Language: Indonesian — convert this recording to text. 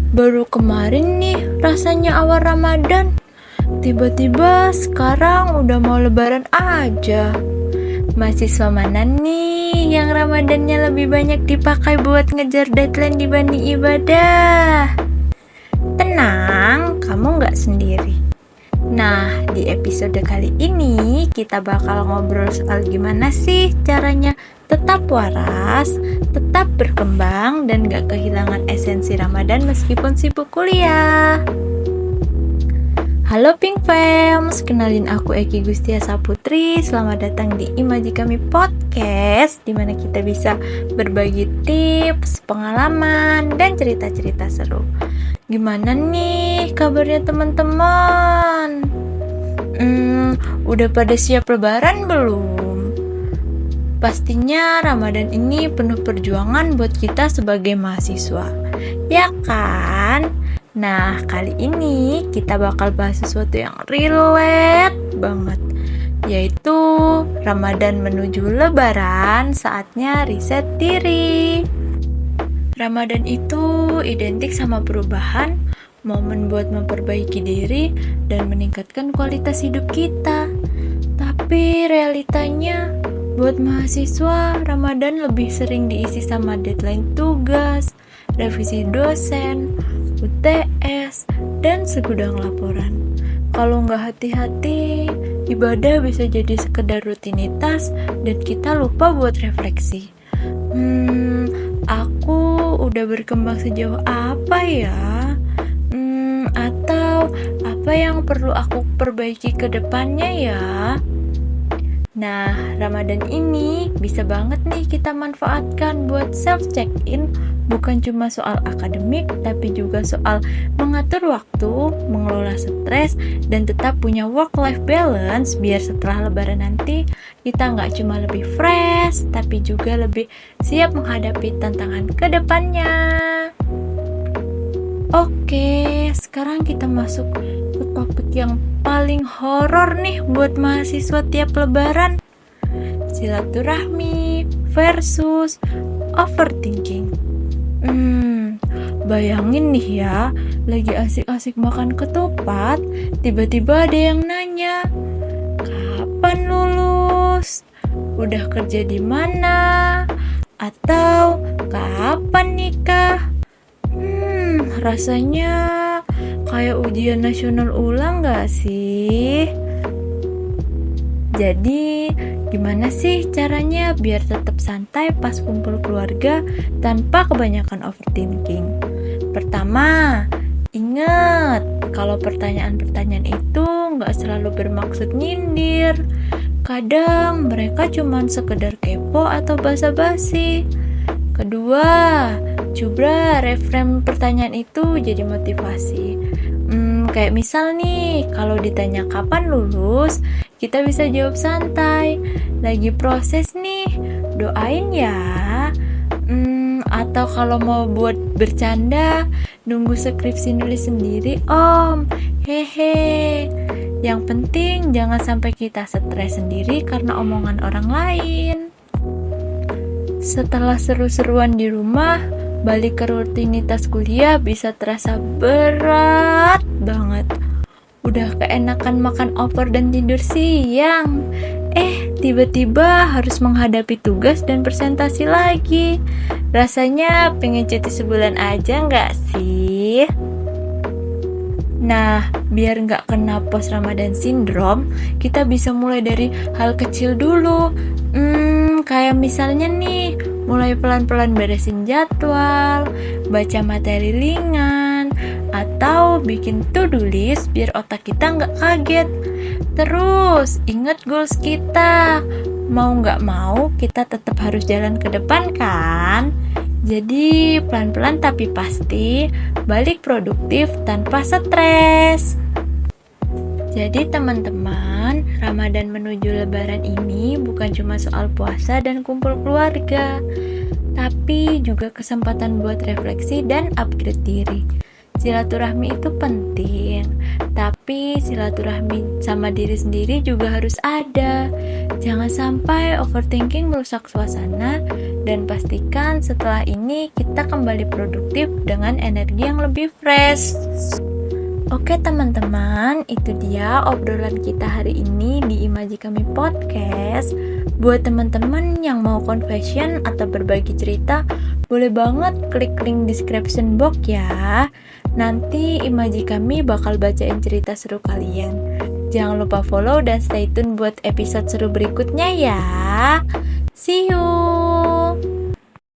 Baru kemarin nih rasanya awal Ramadan. Tiba-tiba sekarang udah mau lebaran aja. Mahasiswa mana nih yang Ramadannya lebih banyak dipakai buat ngejar deadline dibanding ibadah? Tenang, kamu nggak sendiri. Nah, di episode kali ini kita bakal ngobrol soal gimana sih caranya tetap waras, tetap berkembang, dan gak kehilangan esensi Ramadan meskipun sibuk kuliah. Halo Pink Fams, kenalin aku Eki Gustia Saputri. Selamat datang di Imaji Kami Podcast, dimana kita bisa berbagi tips, pengalaman, dan cerita-cerita seru. Gimana nih kabarnya teman-teman? Udah pada siap lebaran belum? Pastinya Ramadan ini penuh perjuangan buat kita sebagai mahasiswa, ya kan? Nah, kali ini kita bakal bahas sesuatu yang relate banget, yaitu Ramadan menuju Lebaran, saatnya riset diri. Ramadan itu identik sama perubahan, momen buat memperbaiki diri dan meningkatkan kualitas hidup kita. Tapi realitanya, buat mahasiswa, Ramadan lebih sering diisi sama deadline tugas, revisi dosen, UTS, dan segudang laporan. Kalau nggak hati-hati, ibadah bisa jadi sekedar rutinitas dan kita lupa buat refleksi. Aku udah berkembang sejauh apa ya? Atau apa yang perlu aku perbaiki ke depannya ya? Nah, Ramadan ini bisa banget nih kita manfaatkan buat self-check-in, bukan cuma soal akademik, tapi juga soal mengatur waktu, mengelola stres, dan tetap punya work-life balance biar setelah lebaran nanti kita nggak cuma lebih fresh, tapi juga lebih siap menghadapi tantangan ke depannya. Oke, sekarang kita masuk ke topik yang paling horor nih buat mahasiswa tiap lebaran. Silaturahmi versus overthinking. Bayangin nih ya, lagi asik-asik makan ketupat, tiba-tiba ada yang nanya, "Kapan lulus? Udah kerja di mana? Atau kapan nikah?" Rasanya kayak ujian nasional ulang gak sih? Jadi, gimana sih caranya biar tetap santai pas kumpul keluarga tanpa kebanyakan overthinking? Pertama, ingat kalau pertanyaan-pertanyaan itu gak selalu bermaksud nyindir. Kadang mereka cuma sekedar kepo atau basa-basi. Kedua, coba reframe pertanyaan itu jadi motivasi. Kayak misal nih, kalau ditanya kapan lulus, kita bisa jawab santai, lagi proses nih, doain ya. Atau kalau mau buat bercanda, nunggu skripsi nulis sendiri, om, hehe. Yang penting jangan sampai kita stres sendiri karena omongan orang lain. Setelah seru-seruan di rumah, balik ke rutinitas kuliah bisa terasa berat banget. Udah keenakan makan opor dan tidur siang. Tiba-tiba harus menghadapi tugas dan presentasi lagi. Rasanya pengen cuti sebulan aja nggak sih? Nah, biar nggak kena post Ramadan syndrome, kita bisa mulai dari hal kecil dulu. Kayak misalnya nih, mulai pelan-pelan beresin jadwal, baca materi ringan, atau bikin to-do list biar otak kita nggak kaget. Terus, ingat goals kita. Mau nggak mau, kita tetap harus jalan ke depan kan? Jadi, pelan-pelan tapi pasti, balik produktif tanpa stres. Jadi teman-teman, Ramadan menuju Lebaran ini bukan cuma soal puasa dan kumpul keluarga, tapi juga kesempatan buat refleksi dan upgrade diri. Silaturahmi itu penting, tapi silaturahmi sama diri sendiri juga harus ada. Jangan sampai overthinking merusak suasana, dan pastikan setelah ini kita kembali produktif dengan energi yang lebih fresh. Oke teman-teman, itu dia obrolan kita hari ini di Imaji Kami Podcast. Buat teman-teman yang mau confession atau berbagi cerita, boleh banget klik link description box ya. Nanti Imaji Kami bakal bacain cerita seru kalian. Jangan lupa follow dan stay tune buat episode seru berikutnya ya. See you!